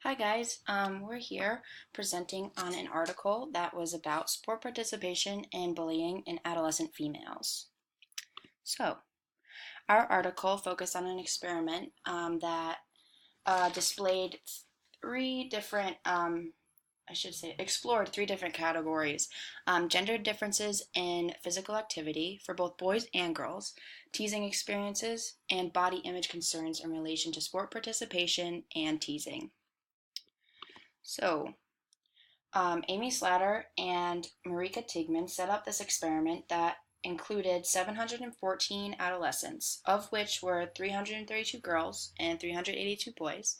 Hi guys, we're here presenting on an article that was about sport participation and bullying in adolescent females. So, our article focused on an experiment that displayed three different, explored three different categories: gender differences in physical activity for both boys and girls, teasing experiences, and body image concerns in relation to sport participation and teasing. So, Amy Slatter and Marika Tigman set up this experiment that included 714 adolescents, of which were 332 girls and 382 boys.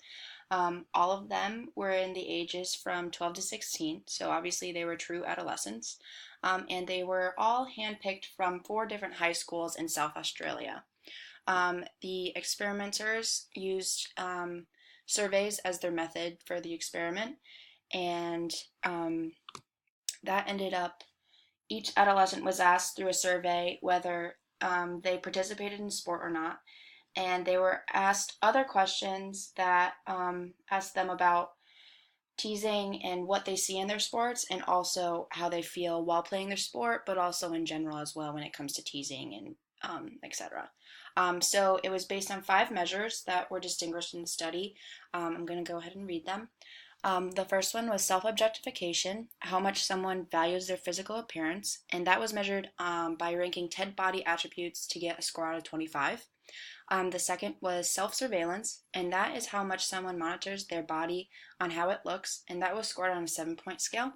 All of them were in the ages from 12 to 16, so obviously they were true adolescents. And they were all handpicked from four different high schools in South Australia. The experimenters used surveys as their method for the experiment, and that ended up each adolescent was asked through a survey whether they participated in sport or not, and they were asked other questions that asked them about teasing and what they see in their sports, and also how they feel while playing their sport, but also in general as well when it comes to teasing and etc. So it was based on five measures that were distinguished in the study. I'm going to go ahead and read them. The first one was self objectification, how much someone values their physical appearance, and that was measured by ranking 10 body attributes to get a score out of 25. The second was self surveillance, and that is how much someone monitors their body on how it looks, and that was scored on a 7-point scale.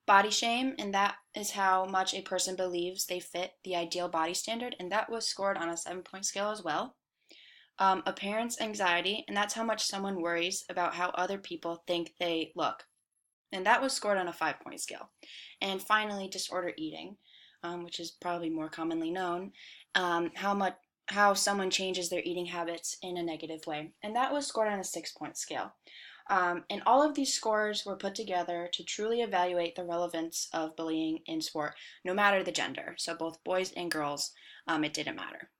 Body shame, and that is how much a person believes they fit the ideal body standard, and that was scored on a 7-point scale as well. Appearance anxiety, and that's how much someone worries about how other people think they look, and that was scored on a 5-point scale. And finally, disorder eating, which is probably more commonly known, how someone changes their eating habits in a negative way, and that was scored on a 6-point scale. And all of these scores were put together to truly evaluate the relevance of bullying in sport, no matter the gender. So both boys and girls, it didn't matter.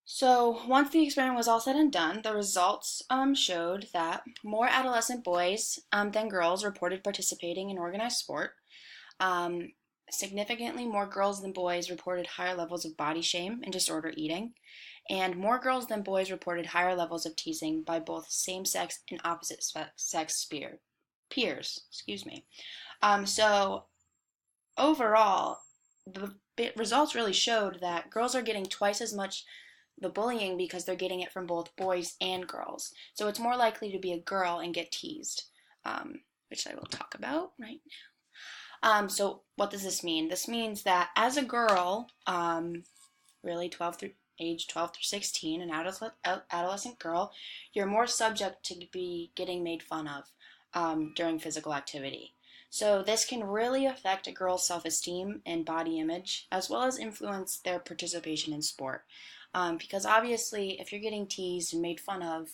So once the experiment was all said and done, the results showed that more adolescent boys than girls reported participating in organized sport. Um, Significantly more girls than boys reported higher levels of body shame and disorder eating, and more girls than boys reported higher levels of teasing by both same-sex and opposite-sex peers. Excuse me. So overall, the results really showed that girls are getting twice as much the bullying because they're getting it from both boys and girls. So it's more likely to be a girl and get teased, which I will talk about right now. So what does this mean? This means that as a girl, really age 12 through 16, an adolescent girl, you're more subject to be getting made fun of during physical activity. So this can really affect a girl's self-esteem and body image, as well as influence their participation in sport. Because obviously, if you're getting teased and made fun of,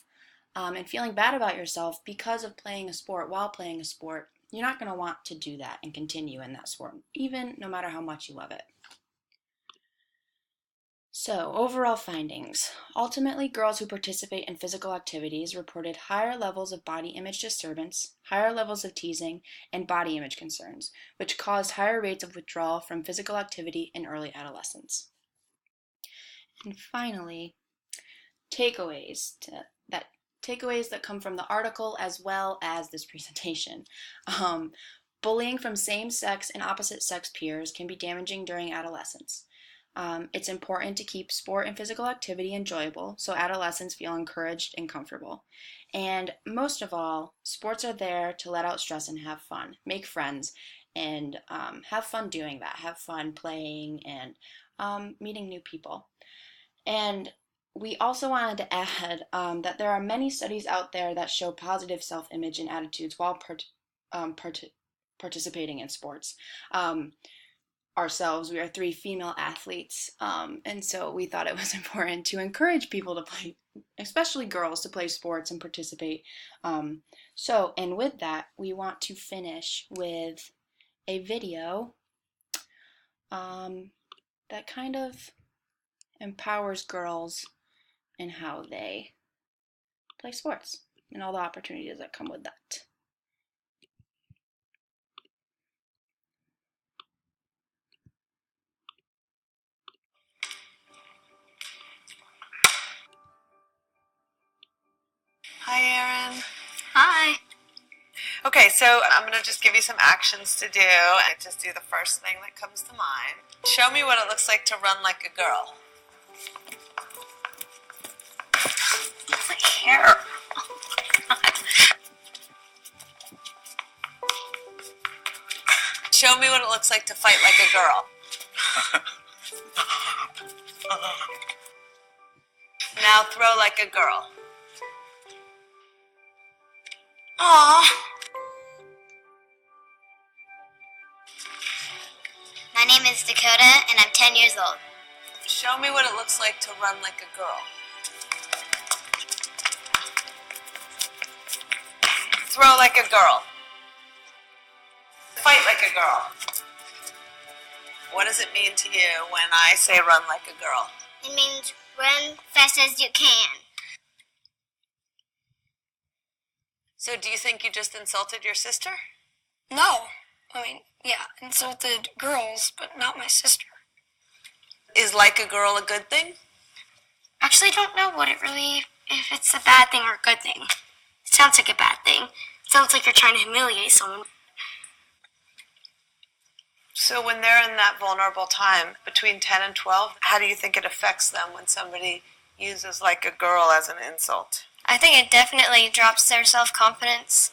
and feeling bad about yourself because of playing a sport while playing a sport, you're not going to want to do that and continue in that sport, even no matter how much you love it. So, overall findings. Ultimately, girls who participate in physical activities reported higher levels of body image disturbance, higher levels of teasing, and body image concerns, which caused higher rates of withdrawal from physical activity in early adolescence. And finally, takeaways that come from the article as well as this presentation. Bullying from same-sex and opposite-sex peers can be damaging during adolescence. It's important to keep sport and physical activity enjoyable so adolescents feel encouraged and comfortable. And most of all, sports are there to let out stress and have fun, make friends, and have fun doing that. Have fun playing and meeting new people. And we also wanted to add that there are many studies out there that show positive self-image and attitudes while participating in sports. Ourselves, we are three female athletes, and so we thought it was important to encourage people to play, especially girls, to play sports and participate. And with that, we want to finish with a video that kind of empowers girls and how they play sports and all the opportunities that come with that. Hi, Erin. Hi. Okay, so I'm going to just give you some actions to do, and just do the first thing that comes to mind. Show me what it looks like to run like a girl. My hair. Show me what it looks like to fight like a girl. Now throw like a girl. Aw. My name is Dakota, and I'm 10 years old. Show me what it looks like to run like a girl. Throw like a girl. Fight like a girl. What does it mean to you when I say run like a girl? It means run fast as you can. So do you think you just insulted your sister? No. Yeah, insulted girls, but not my sister. Is like a girl a good thing? Actually, I don't know if it's a bad thing or a good thing. It sounds like a bad thing. It sounds like you're trying to humiliate someone. So when they're in that vulnerable time between 10 and 12, how do you think it affects them when somebody uses like a girl as an insult? I think it definitely drops their self-confidence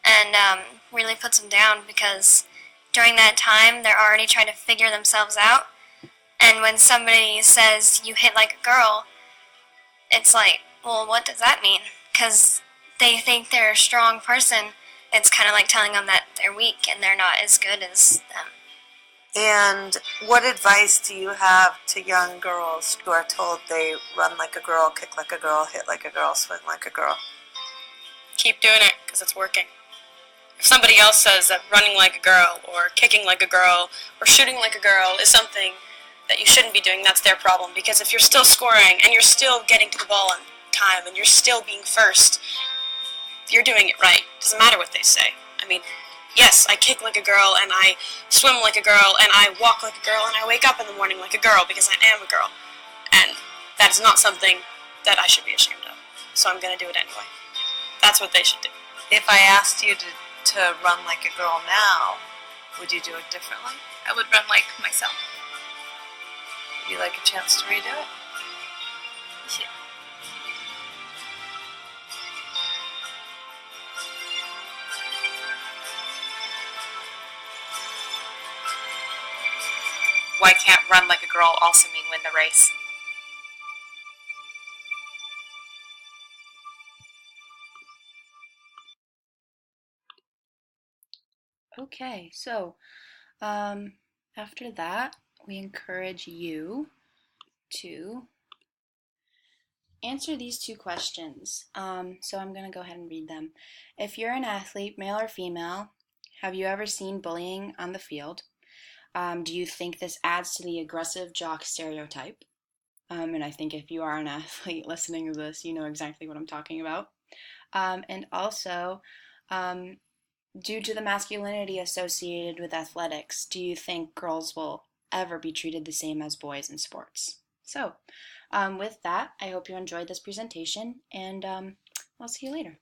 and really puts them down, because during that time they're already trying to figure themselves out. And when somebody says you hit like a girl, it's like, well, what does that mean? Because they think they're a strong person. It's kind of like telling them that they're weak and they're not as good as them. And what advice do you have to young girls who are told they run like a girl, kick like a girl, hit like a girl, swing like a girl? Keep doing it, because it's working. If somebody else says that running like a girl or kicking like a girl or shooting like a girl is something that you shouldn't be doing, that's their problem. Because if you're still scoring and you're still getting to the ball on time and you're still being first, you're doing it right. Doesn't matter what they say. Yes, I kick like a girl and I swim like a girl and I walk like a girl and I wake up in the morning like a girl because I am a girl. And that is not something that I should be ashamed of. So I'm going to do it anyway. That's what they should do. If I asked you to run like a girl now, would you do it differently? I would run like myself. Would you like a chance to redo it? Yeah. Why can't run like a girl also mean win the race? Okay, so after that, we encourage you to answer these two questions. So I'm going to go ahead and read them. If you're an athlete, male or female, have you ever seen bullying on the field? Do you think this adds to the aggressive jock stereotype? And I think if you are an athlete listening to this, you know exactly what I'm talking about. And also, due to the masculinity associated with athletics, do you think girls will ever be treated the same as boys in sports? So, with that, I hope you enjoyed this presentation, and I'll see you later.